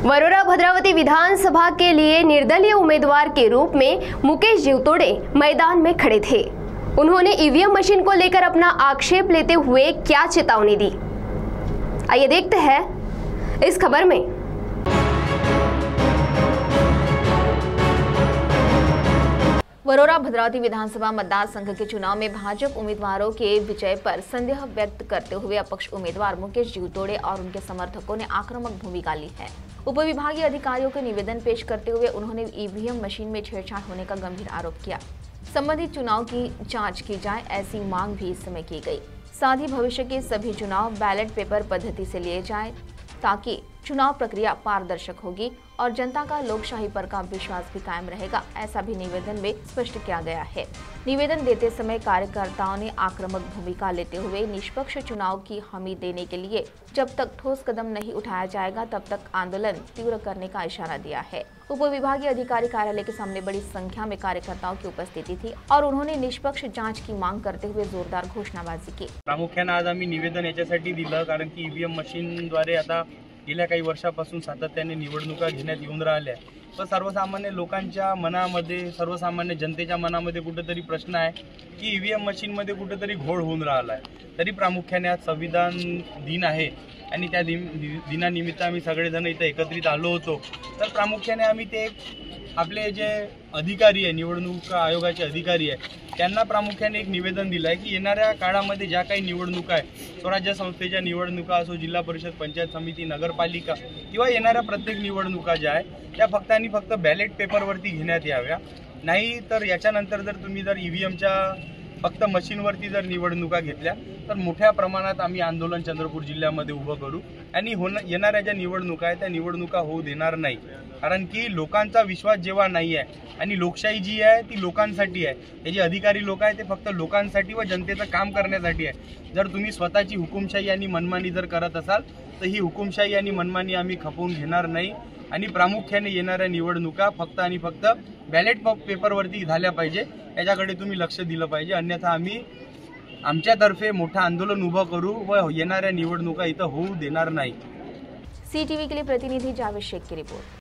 वरोरा भद्रावती विधानसभा के लिए निर्दलीय उम्मीदवार के रूप में मुकेश जीवतोड़े मैदान में खड़े थे। उन्होंने ईवीएम मशीन को लेकर अपना आक्षेप लेते हुए क्या चेतावनी दी, आइए देखते हैं इस खबर में। वरोरा भद्रावती विधानसभा मतदार संघ के चुनाव में भाजपा उम्मीदवारों के विजय पर संदेह व्यक्त करते हुए अपक्ष उम्मीदवार मुकेश जीवतोड़े और उनके समर्थकों ने आक्रामक भूमिका ली है। उपविभागीय अधिकारियों को निवेदन पेश करते हुए उन्होंने ईवीएम मशीन में छेड़छाड़ होने का गंभीर आरोप किया। संबंधित चुनाव की जांच की जाए, ऐसी मांग भी इस समय की गई। साथ ही भविष्य के सभी चुनाव बैलेट पेपर पद्धति से लिए जाए ताकि चुनाव प्रक्रिया पारदर्शक होगी और जनता का लोकशाही पर का विश्वास भी कायम रहेगा, ऐसा भी निवेदन में स्पष्ट किया गया है। निवेदन देते समय कार्यकर्ताओं ने आक्रामक भूमिका लेते हुए निष्पक्ष चुनाव की हामी देने के लिए जब तक ठोस कदम नहीं उठाया जाएगा तब तक आंदोलन तीव्र करने का इशारा दिया है। उप विभागीय अधिकारी कार्यालय के सामने बड़ी संख्या में कार्यकर्ताओं की उपस्थिति थी और उन्होंने निष्पक्ष जांच की मांग करते हुए जोरदार घोषणाबाजी की। प्रामुख्याने आज आम्ही निवेदन याच्यासाठी दिलं कारण की ईव्हीएम मशीनद्वारे आता गेल्या काही वर्षापासून सातत्याने निवडणुका घेण्यात येऊन राहिल्या, पण सर्वसामान्य लोकांच्या मनामध्ये, सर्वसामान्य जनतेच्या मनामध्ये कुठेतरी प्रश्न आहे की ईव्हीएम मशीनमध्ये कुठेतरी घोळ होऊन राहिला आहे। तरी प्रामुख्याने आज संविधान दिन आहे आणि त्या दिनानिमित्त आम्ही सगळेजण इथे एकत्रित आलो होतो। तर प्रामुख्याने आम्ही ते आपले जे अधिकारी आहे, निवडणूक आयोगाचे अधिकारी आहे, त्यांना प्रामुख्याने एक निवेदन दिलं आहे की येणाऱ्या काळामध्ये ज्या काही निवडणुका आहे, स्वराज्य संस्थेच्या निवडणुका असो, जिल्हा परिषद, पंचायत समिती, नगरपालिका किंवा येणाऱ्या प्रत्येक निवडणुका ज्या आहे त्या फक्त आणि फक्त बॅलेट पेपरवरती घेण्यात याव्या। नाही तर याच्यानंतर जर तुम्ही जर ईव्हीएमच्या फक्त मशीनवरती जर निवडणुका घेतल्या तर मोठ्या प्रमाणात आम्ही आंदोलन चंद्रपूर जिल्ह्यामध्ये उभं करू आणि येणाऱ्या ज्या निवडणुका आहेत त्या निवडणुका होऊ देणार नाही। कारण की लोकांचा विश्वास जेव्हा नाही आहे आणि लोकशाही जी आहे ती लोकांसाठी आहे, हे जे अधिकारी लोक आहेत ते फक्त लोकांसाठी व जनतेचं काम करण्यासाठी आहे। जर तुम्ही स्वतःची हुकुमशाही आणि मनमानी जर करत असाल तर ही हुकुमशाही आणि मनमानी आम्ही खपवून घेणार नाही आणि प्रामुख्याने येणाऱ्या निवडणुका फक्त आणि फक्त बॅलेट पेपरवरती झाल्या पाहिजे, याच्याकडे तुम्ही लक्ष दिलं पाहिजे। अन्यथा आम्ही आमच्यातर्फे मोठं आंदोलन उभं करू व येणाऱ्या निवडणुका इथं होऊ देणार नाही। CTV के लिए प्रतिनिधि जावेद शेख की रिपोर्ट।